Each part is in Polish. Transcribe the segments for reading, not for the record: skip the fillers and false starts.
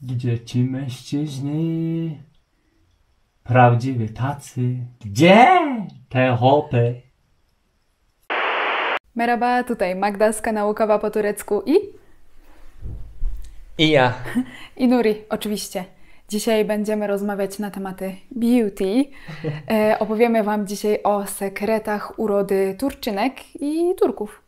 Gdzie ci mężczyźni? Prawdziwi tacy? Gdzie te hopy? Merhaba, tutaj Magda z kanału Kawa po turecku I ja. i Nuri, oczywiście. Dzisiaj będziemy rozmawiać na tematy beauty. Opowiemy Wam dzisiaj o sekretach urody Turczynek i Turków.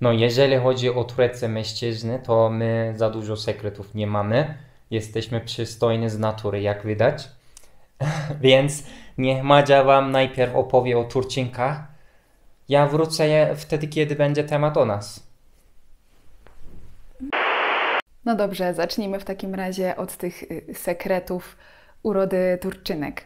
No, jeżeli chodzi o tureckie mężczyzny, to my za dużo sekretów nie mamy. Jesteśmy przystojni z natury, jak widać. Więc niech Madzia Wam najpierw opowie o Turczynkach. Ja wrócę wtedy, kiedy będzie temat o nas. No dobrze, zacznijmy w takim razie od tych sekretów urody Turczynek.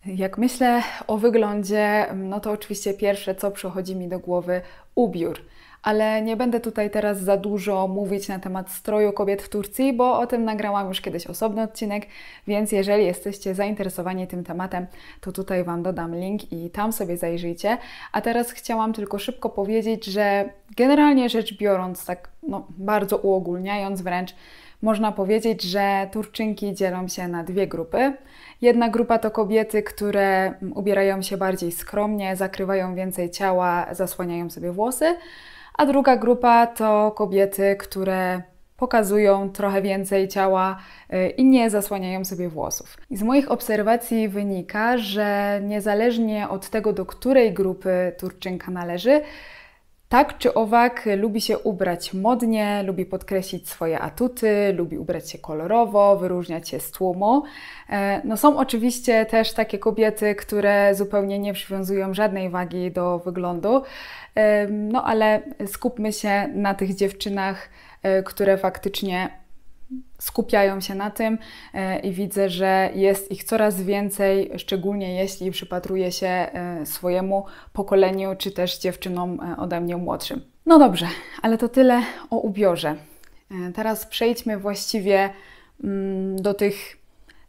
Jak myślę o wyglądzie, no to oczywiście pierwsze, co przychodzi mi do głowy, ubiór. Ale nie będę tutaj teraz za dużo mówić na temat stroju kobiet w Turcji, bo o tym nagrałam już kiedyś osobny odcinek, więc jeżeli jesteście zainteresowani tym tematem, to tutaj Wam dodam link i tam sobie zajrzyjcie. A teraz chciałam tylko szybko powiedzieć, że generalnie rzecz biorąc, tak bardzo uogólniając wręcz, można powiedzieć, że Turczynki dzielą się na dwie grupy. Jedna grupa to kobiety, które ubierają się bardziej skromnie, zakrywają więcej ciała, zasłaniają sobie włosy, a druga grupa to kobiety, które pokazują trochę więcej ciała i nie zasłaniają sobie włosów. I z moich obserwacji wynika, że niezależnie od tego, do której grupy Turczynka należy, tak czy owak lubi się ubrać modnie, lubi podkreślić swoje atuty, lubi ubrać się kolorowo, wyróżniać się z tłumu. No są oczywiście też takie kobiety, które zupełnie nie przywiązują żadnej wagi do wyglądu, no ale skupmy się na tych dziewczynach, które faktycznie skupiają się na tym i widzę, że jest ich coraz więcej, szczególnie jeśli przypatruję się swojemu pokoleniu, czy też dziewczynom ode mnie młodszym. No dobrze, ale to tyle o ubiorze. Teraz przejdźmy właściwie do tych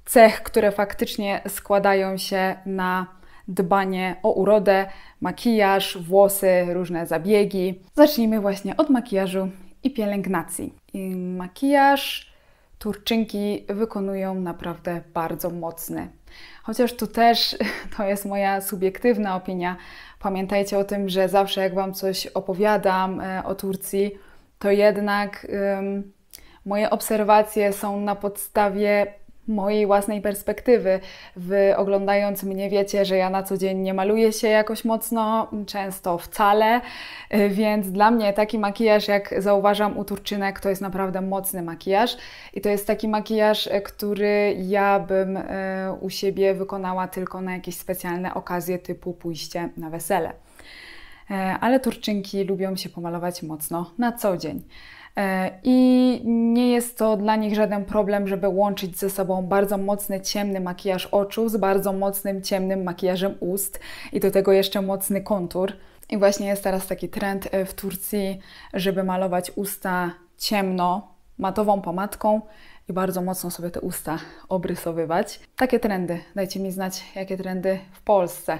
cech, które faktycznie składają się na dbanie o urodę, makijaż, włosy, różne zabiegi. Zacznijmy właśnie od makijażu i pielęgnacji. Makijaż Turczynki wykonują naprawdę bardzo mocny. Chociaż tu też to jest moja subiektywna opinia. Pamiętajcie o tym, że zawsze jak Wam coś opowiadam o Turcji, to jednak moje obserwacje są na podstawie mojej własnej perspektywy. Wy oglądając mnie wiecie, że ja na co dzień nie maluję się jakoś mocno, często wcale, więc dla mnie taki makijaż, jak zauważam u Turczynek, to jest naprawdę mocny makijaż i to jest taki makijaż, który ja bym u siebie wykonała tylko na jakieś specjalne okazje typu pójście na wesele. Ale Turczynki lubią się pomalować mocno na co dzień. I nie jest to dla nich żaden problem, żeby łączyć ze sobą bardzo mocny, ciemny makijaż oczu z bardzo mocnym, ciemnym makijażem ust i do tego jeszcze mocny kontur. I właśnie jest teraz taki trend w Turcji, żeby malować usta ciemno, matową pomadką i bardzo mocno sobie te usta obrysowywać. Takie trendy. Dajcie mi znać, jakie trendy w Polsce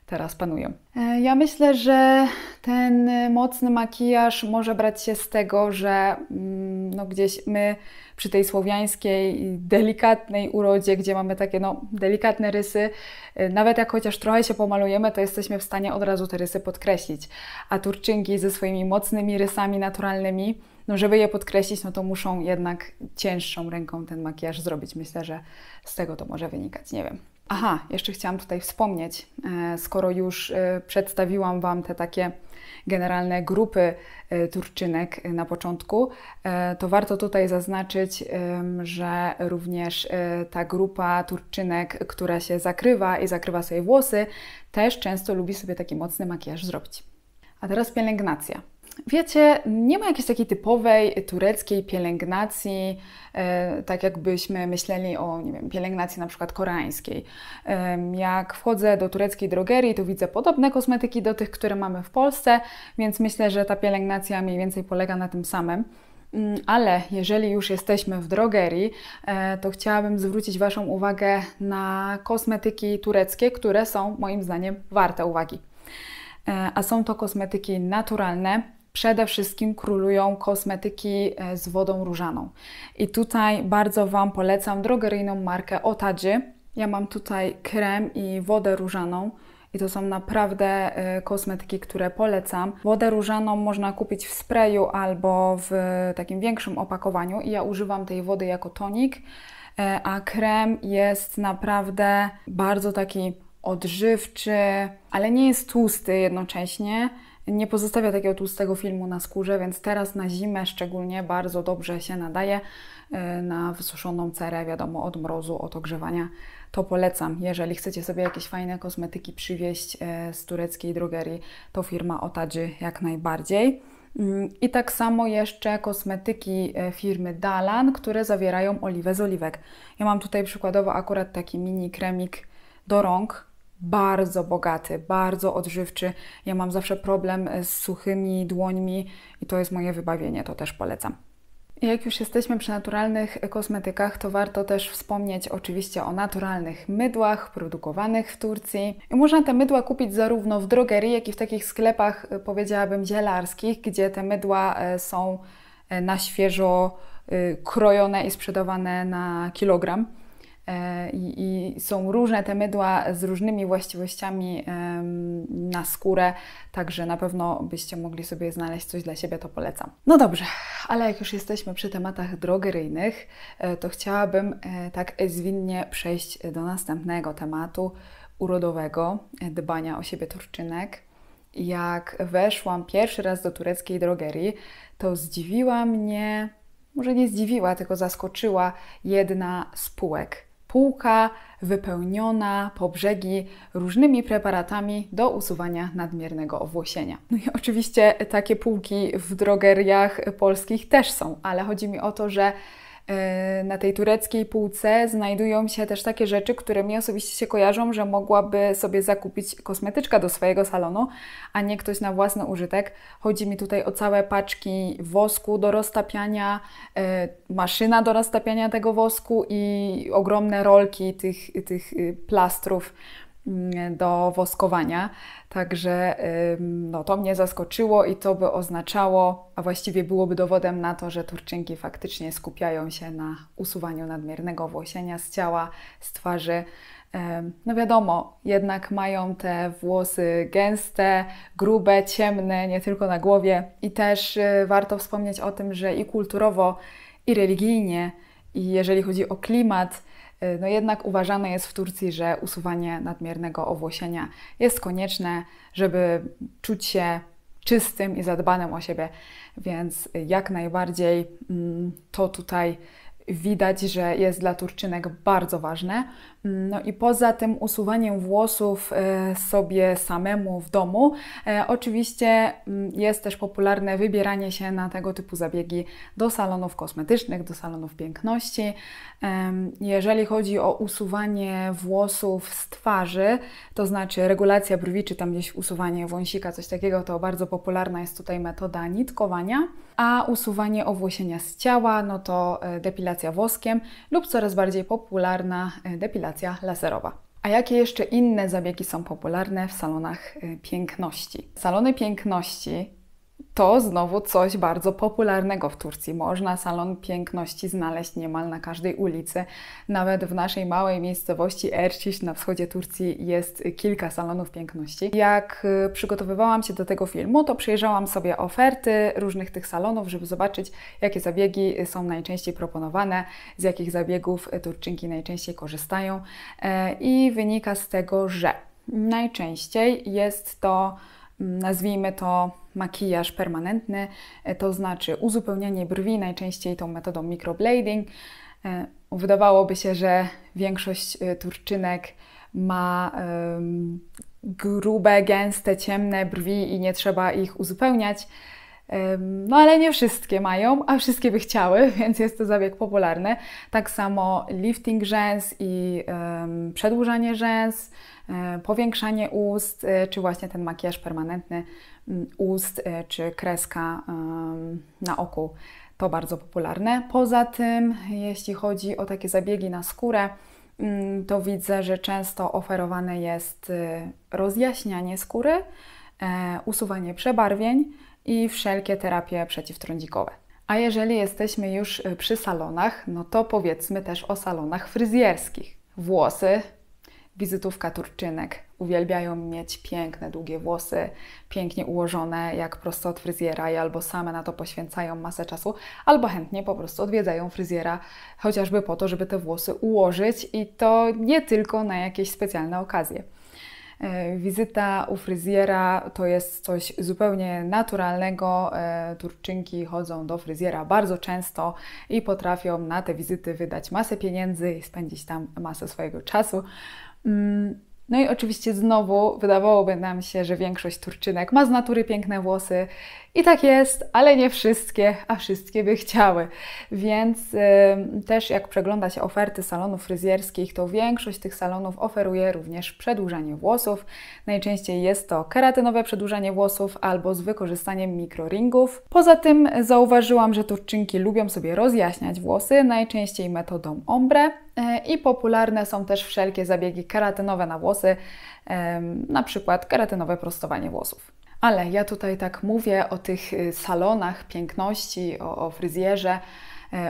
teraz panują. Ja myślę, że ten mocny makijaż może brać się z tego, że gdzieś my przy tej słowiańskiej, delikatnej urodzie, gdzie mamy takie delikatne rysy, nawet jak chociaż trochę się pomalujemy, to jesteśmy w stanie od razu te rysy podkreślić. A Turczynki ze swoimi mocnymi rysami naturalnymi, żeby je podkreślić, to muszą jednak cięższą ręką ten makijaż zrobić. Myślę, że z tego to może wynikać, nie wiem. Aha, jeszcze chciałam tutaj wspomnieć, skoro już przedstawiłam Wam te takie generalne grupy Turczynek na początku, to warto tutaj zaznaczyć, że również ta grupa Turczynek, która się zakrywa i zakrywa sobie włosy, też często lubi sobie taki mocny makijaż zrobić. A teraz pielęgnacja. Wiecie, nie ma jakiejś takiej typowej tureckiej pielęgnacji, tak jakbyśmy myśleli o, nie wiem, pielęgnacji na przykład koreańskiej. Jak wchodzę do tureckiej drogerii, to widzę podobne kosmetyki do tych, które mamy w Polsce, więc myślę, że ta pielęgnacja mniej więcej polega na tym samym. Ale jeżeli już jesteśmy w drogerii, to chciałabym zwrócić Waszą uwagę na kosmetyki tureckie, które są moim zdaniem warte uwagi. A są to kosmetyki naturalne, przede wszystkim królują kosmetyki z wodą różaną. I tutaj bardzo Wam polecam drogeryjną markę Otadży. Ja mam tutaj krem i wodę różaną. I to są naprawdę kosmetyki, które polecam. Wodę różaną można kupić w sprayu albo w takim większym opakowaniu. I ja używam tej wody jako tonik, a krem jest naprawdę bardzo taki odżywczy, ale nie jest tłusty jednocześnie. Nie pozostawia takiego tłustego filmu na skórze, więc teraz na zimę szczególnie bardzo dobrze się nadaje na wysuszoną cerę, wiadomo, od mrozu, od ogrzewania. To polecam. Jeżeli chcecie sobie jakieś fajne kosmetyki przywieźć z tureckiej drogerii, to firma Otadży jak najbardziej. I tak samo jeszcze kosmetyki firmy Dalan, które zawierają oliwę z oliwek. Ja mam tutaj przykładowo akurat taki mini kremik do rąk, bardzo bogaty, bardzo odżywczy. Ja mam zawsze problem z suchymi dłońmi i to jest moje wybawienie, to też polecam. Jak już jesteśmy przy naturalnych kosmetykach, to warto też wspomnieć oczywiście o naturalnych mydłach produkowanych w Turcji. I można te mydła kupić zarówno w drogerii, jak i w takich sklepach, powiedziałabym, zielarskich, gdzie te mydła są na świeżo krojone i sprzedawane na kilogram. I są różne te mydła z różnymi właściwościami na skórę, także na pewno byście mogli sobie znaleźć coś dla siebie, to polecam. No dobrze, ale jak już jesteśmy przy tematach drogeryjnych, to chciałabym tak zwinnie przejść do następnego tematu urodowego, dbania o siebie Turczynek. Jak weszłam pierwszy raz do tureckiej drogerii, to zdziwiła mnie, może nie zdziwiła, tylko zaskoczyła jedna z półek. Półka wypełniona po brzegi różnymi preparatami do usuwania nadmiernego owłosienia. No i oczywiście takie półki w drogeriach polskich też są, ale chodzi mi o to, że na tej tureckiej półce znajdują się też takie rzeczy, które mi osobiście się kojarzą, że mogłaby sobie zakupić kosmetyczka do swojego salonu, a nie ktoś na własny użytek. Chodzi mi tutaj o całe paczki wosku do roztapiania, maszyna do roztapiania tego wosku i ogromne rolki tych plastrów do woskowania. Także no, to mnie zaskoczyło i to by oznaczało, a właściwie byłoby dowodem na to, że Turczynki faktycznie skupiają się na usuwaniu nadmiernego włosienia z ciała, z twarzy. No wiadomo, jednak mają te włosy gęste, grube, ciemne, nie tylko na głowie. I też warto wspomnieć o tym, że i kulturowo, i religijnie, i jeżeli chodzi o klimat, no jednak uważane jest w Turcji, że usuwanie nadmiernego owłosienia jest konieczne, żeby czuć się czystym i zadbanym o siebie, więc jak najbardziej to tutaj widać, że jest dla Turczynek bardzo ważne. No i poza tym usuwaniem włosów sobie samemu w domu, oczywiście jest też popularne wybieranie się na tego typu zabiegi do salonów kosmetycznych, do salonów piękności. Jeżeli chodzi o usuwanie włosów z twarzy, to znaczy regulacja brwi, czy tam gdzieś usuwanie wąsika, coś takiego, to bardzo popularna jest tutaj metoda nitkowania, a usuwanie owłosienia z ciała, no to depilacja woskiem lub coraz bardziej popularna depilacja laserowa. A jakie jeszcze inne zabiegi są popularne w salonach piękności? Salony piękności to znowu coś bardzo popularnego w Turcji. Można salon piękności znaleźć niemal na każdej ulicy. Nawet w naszej małej miejscowości Erciş na wschodzie Turcji jest kilka salonów piękności. Jak przygotowywałam się do tego filmu, to przejrzałam sobie oferty różnych tych salonów, żeby zobaczyć, jakie zabiegi są najczęściej proponowane, z jakich zabiegów Turczynki najczęściej korzystają. I wynika z tego, że najczęściej jest to, nazwijmy to, makijaż permanentny, to znaczy uzupełnianie brwi, najczęściej tą metodą microblading. Wydawałoby się, że większość Turczynek ma grube, gęste, ciemne brwi i nie trzeba ich uzupełniać. No ale nie wszystkie mają, a wszystkie by chciały, więc jest to zabieg popularny. Tak samo lifting rzęs i przedłużanie rzęs, powiększanie ust, czy właśnie ten makijaż permanentny ust, czy kreska na oku. To bardzo popularne. Poza tym, jeśli chodzi o takie zabiegi na skórę, to widzę, że często oferowane jest rozjaśnianie skóry, usuwanie przebarwień i wszelkie terapie przeciwtrądzikowe. A jeżeli jesteśmy już przy salonach, no to powiedzmy też o salonach fryzjerskich. Włosy, wizytówka Turczynek. Uwielbiają mieć piękne, długie włosy, pięknie ułożone, jak prosto od fryzjera i albo same na to poświęcają masę czasu, albo chętnie po prostu odwiedzają fryzjera, chociażby po to, żeby te włosy ułożyć i to nie tylko na jakieś specjalne okazje. Wizyta u fryzjera to jest coś zupełnie naturalnego. Turczynki chodzą do fryzjera bardzo często i potrafią na te wizyty wydać masę pieniędzy i spędzić tam masę swojego czasu. No i oczywiście znowu wydawałoby nam się, że większość Turczynek ma z natury piękne włosy i tak jest, ale nie wszystkie, a wszystkie by chciały. Więc też jak przegląda się oferty salonów fryzjerskich, to większość tych salonów oferuje również przedłużanie włosów. Najczęściej jest to keratynowe przedłużanie włosów albo z wykorzystaniem mikroringów. Poza tym zauważyłam, że Turczynki lubią sobie rozjaśniać włosy, najczęściej metodą ombre. I popularne są też wszelkie zabiegi keratynowe na włosy, na przykład keratynowe prostowanie włosów. Ale ja tutaj tak mówię o tych salonach piękności, o fryzjerze,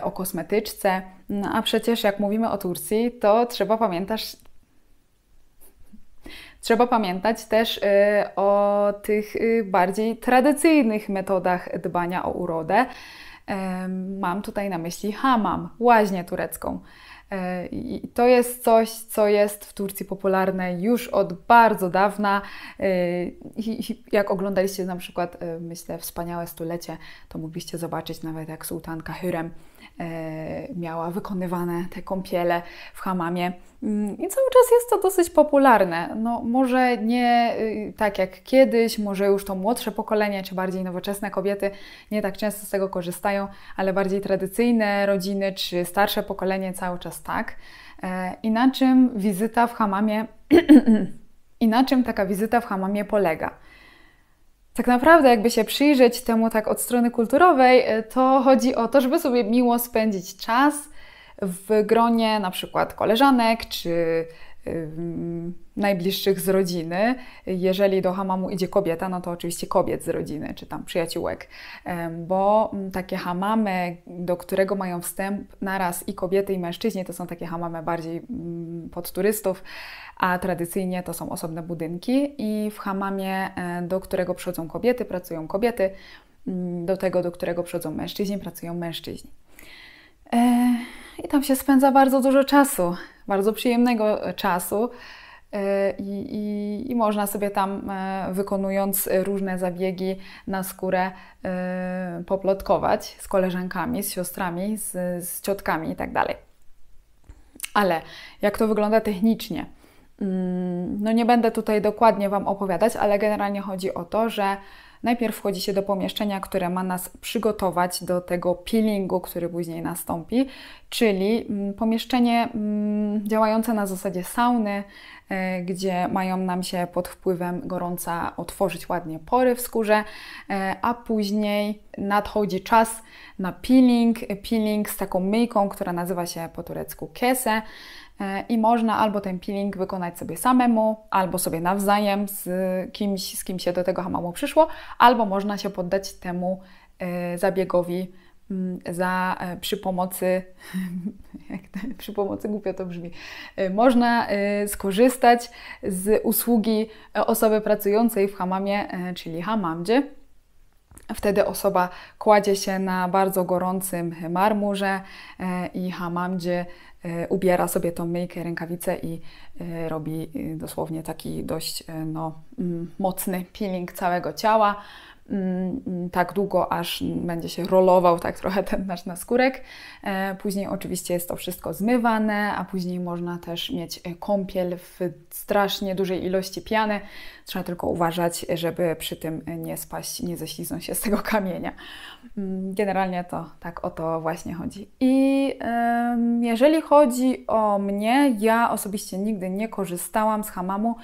o kosmetyczce, no a przecież jak mówimy o Turcji, to trzeba pamiętać też o tych bardziej tradycyjnych metodach dbania o urodę. Mam tutaj na myśli hammam, łaźnię turecką. I to jest coś, co jest w Turcji popularne już od bardzo dawna. Jak oglądaliście na przykład, myślę, Wspaniałe Stulecie, to mogliście zobaczyć nawet jak sułtanka Hürrem miała wykonywane te kąpiele w hammamie. I cały czas jest to dosyć popularne. No, może nie tak jak kiedyś, może już to młodsze pokolenie, czy bardziej nowoczesne kobiety nie tak często z tego korzystają, ale bardziej tradycyjne rodziny, czy starsze pokolenie cały czas tak. I na czym wizyta w hammamie i na czym taka wizyta w hammamie polega? Tak naprawdę, jakby się przyjrzeć temu tak od strony kulturowej, to chodzi o to, żeby sobie miło spędzić czas w gronie na przykład koleżanek czy najbliższych z rodziny. Jeżeli do hammamu idzie kobieta, no to oczywiście kobiet z rodziny czy tam przyjaciółek, bo takie hammamy, do którego mają wstęp naraz i kobiety i mężczyźni, to są takie hammamy bardziej pod turystów, a tradycyjnie to są osobne budynki i w hammamie, do którego przychodzą kobiety, pracują kobiety, do tego, do którego przychodzą mężczyźni, pracują mężczyźni. I tam się spędza bardzo dużo czasu, bardzo przyjemnego czasu i można sobie tam, wykonując różne zabiegi na skórę, poplotkować z koleżankami, z siostrami, z ciotkami itd. Ale jak to wygląda technicznie? No nie będę tutaj dokładnie Wam opowiadać, ale generalnie chodzi o to, że najpierw wchodzi się do pomieszczenia, które ma nas przygotować do tego peelingu, który później nastąpi, czyli pomieszczenie działające na zasadzie sauny, gdzie mają nam się pod wpływem gorąca otworzyć ładnie pory w skórze, a później nadchodzi czas na peeling z taką myjką, która nazywa się po turecku kese. I można albo ten peeling wykonać sobie samemu, albo sobie nawzajem z kimś, z kim się do tego hammamu przyszło, albo można się poddać temu zabiegowi przy pomocy, głupio to brzmi, można skorzystać z usługi osoby pracującej w hammamie, czyli hammamdży. Wtedy osoba kładzie się na bardzo gorącym marmurze i hammamdży ubiera sobie tą myjkę, rękawice i robi dosłownie taki dość mocny peeling całego ciała. Tak długo, aż będzie się rolował tak trochę ten nasz naskórek. Później oczywiście jest to wszystko zmywane, a później można też mieć kąpiel w strasznie dużej ilości piany. Trzeba tylko uważać, żeby przy tym nie spaść, nie ześliznąć się z tego kamienia. Generalnie to tak o to właśnie chodzi. I jeżeli chodzi o mnie, ja osobiście nigdy nie korzystałam z hammamu,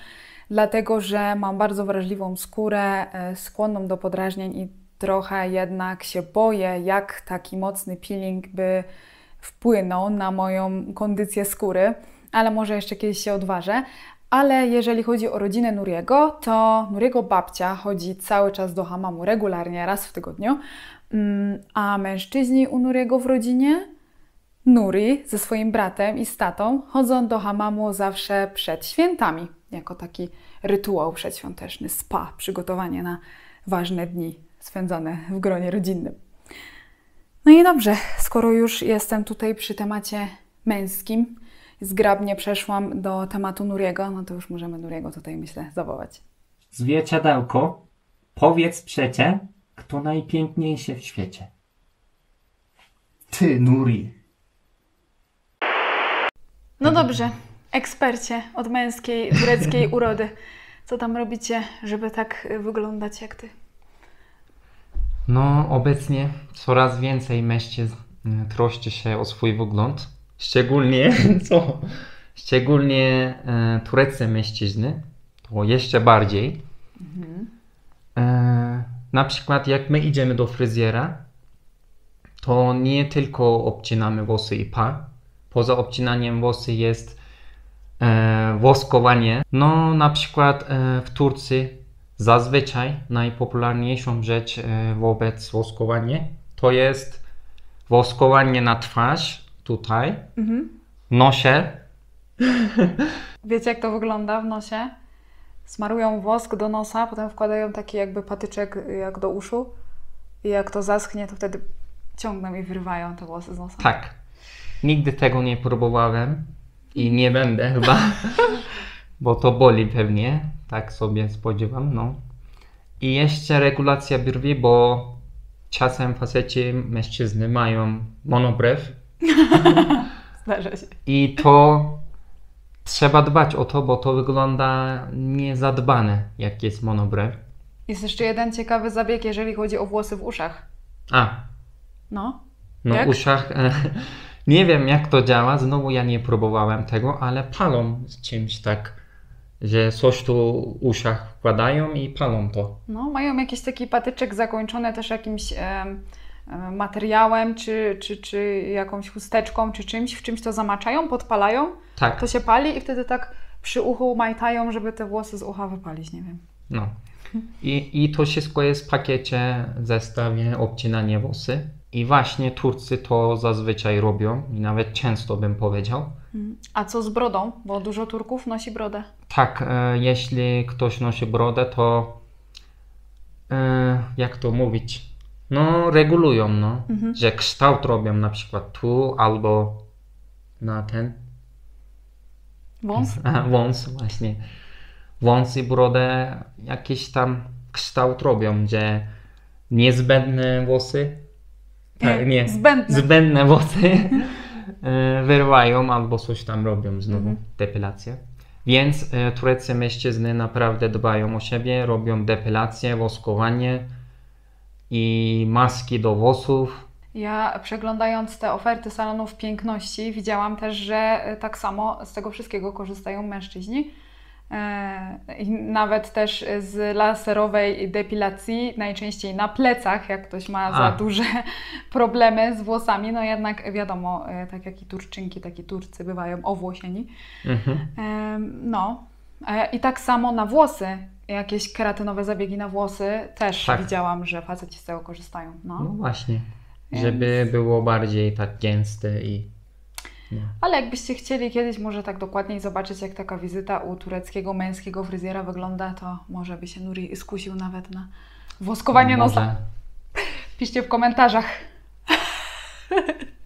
dlatego że mam bardzo wrażliwą skórę, skłonną do podrażnień i trochę jednak się boję, jak taki mocny peeling by wpłynął na moją kondycję skóry, ale może jeszcze kiedyś się odważę. Ale jeżeli chodzi o rodzinę Nuriego, to Nuriego babcia chodzi cały czas do hammamu regularnie, raz w tygodniu, a mężczyźni u Nuriego w rodzinie, Nuri ze swoim bratem i z tatą, chodzą do hammamu zawsze przed świętami, jako taki rytuał przedświąteczny, spa, przygotowanie na ważne dni spędzone w gronie rodzinnym. No i dobrze, skoro już jestem tutaj przy temacie męskim, zgrabnie przeszłam do tematu Nuriego, no to już możemy Nuriego tutaj, myślę, zawołać. Zwierciadełko, powiedz przecie, kto najpiękniejszy w świecie. Ty, Nuri. No dobrze, ekspercie od męskiej, tureckiej urody. Co tam robicie, żeby tak wyglądać jak ty? No, obecnie coraz więcej mężczyzn troszczy się o swój wygląd. Szczególnie tureccy mężczyźni, to jeszcze bardziej. Na przykład jak my idziemy do fryzjera, to nie tylko obcinamy włosy i pa. Poza obcinaniem włosy jest woskowanie. No na przykład w Turcji zazwyczaj najpopularniejszą rzecz wobec woskowania to jest woskowanie na twarz, tutaj, nosie. Wiecie, jak to wygląda w nosie? Smarują wosk do nosa, potem wkładają taki jakby patyczek jak do uszu i jak to zaschnie, to wtedy ciągną i wyrywają te włosy z nosa. Tak. Nigdy tego nie próbowałem i nie będę chyba, bo to boli pewnie, tak sobie spodziewam, no. I jeszcze regulacja brwi, bo czasem faceci, mężczyzny mają monobrew. Zdarza się. I to trzeba dbać o to, bo to wygląda niezadbane, jak jest monobrew. Jest jeszcze jeden ciekawy zabieg, jeżeli chodzi o włosy w uszach. No W uszach. Nie wiem, jak to działa, znowu ja nie próbowałem tego, ale palą z czymś tak, że coś tu w uszach wkładają i palą to. No, mają jakiś taki patyczek zakończony też jakimś materiałem, czy jakąś chusteczką, czy czymś, w czymś to zamaczają, podpalają, Tak. to się pali i wtedy tak przy uchu majtają, żeby te włosy z ucha wypalić, nie wiem. No. I to wszystko jest w pakiecie, zestawie obcinanie włosy. I właśnie Turcy to zazwyczaj robią i nawet często bym powiedział. A co z brodą? Bo dużo Turków nosi brodę. Tak, jeśli ktoś nosi brodę, to jak to mówić? No, regulują, no. Że kształt robią na przykład tu albo na ten. Wąs? Wąs, właśnie. Wąs i brodę jakiś tam kształt robią, że niezbędne włosy, nie, zbędne włosy wyrwają albo coś tam robią znowu, depilację. Więc tureccy mężczyzny naprawdę dbają o siebie, robią depilację, woskowanie i maski do włosów. Ja przeglądając te oferty salonów piękności widziałam też, że tak samo z tego wszystkiego korzystają mężczyźni. I nawet też z laserowej depilacji, najczęściej na plecach, jak ktoś ma za duże problemy z włosami, no jednak wiadomo, tak jak i Turczynki, tak i Turcy bywają owłosieni. I tak samo na włosy, jakieś keratynowe zabiegi na włosy też widziałam, że faceci z tego korzystają. No właśnie, żeby było bardziej tak gęste i... Ale jakbyście chcieli kiedyś może tak dokładniej zobaczyć, jak taka wizyta u tureckiego męskiego fryzjera wygląda, to może by się Nuri skusił nawet na woskowanie nosa. Piszcie w komentarzach.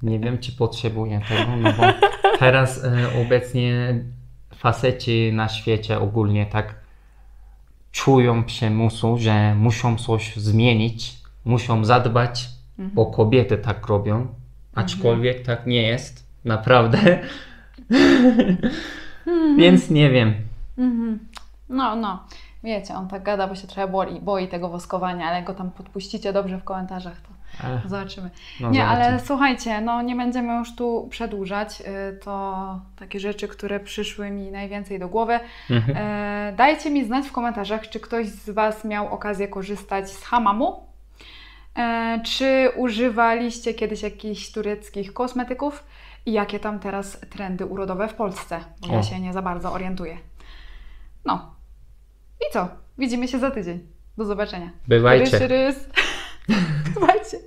Nie wiem, czy potrzebuję tego, no bo teraz obecnie faceci na świecie ogólnie tak czują przymusu, że muszą coś zmienić, muszą zadbać, bo kobiety tak robią, aczkolwiek tak nie jest. Naprawdę. Więc nie wiem. No. Wiecie, on tak gada, bo się trochę boi tego woskowania, ale go tam podpuścicie dobrze w komentarzach, to zobaczymy. Ale słuchajcie, no nie będziemy już tu przedłużać. To takie rzeczy, które przyszły mi najwięcej do głowy. Dajcie mi znać w komentarzach, czy ktoś z Was miał okazję korzystać z hammamu. Czy używaliście kiedyś jakichś tureckich kosmetyków? I jakie tam teraz trendy urodowe w Polsce, bo ja się nie za bardzo orientuję. No. I co? Widzimy się za tydzień. Do zobaczenia. Bywajcie. Rys. Bywajcie.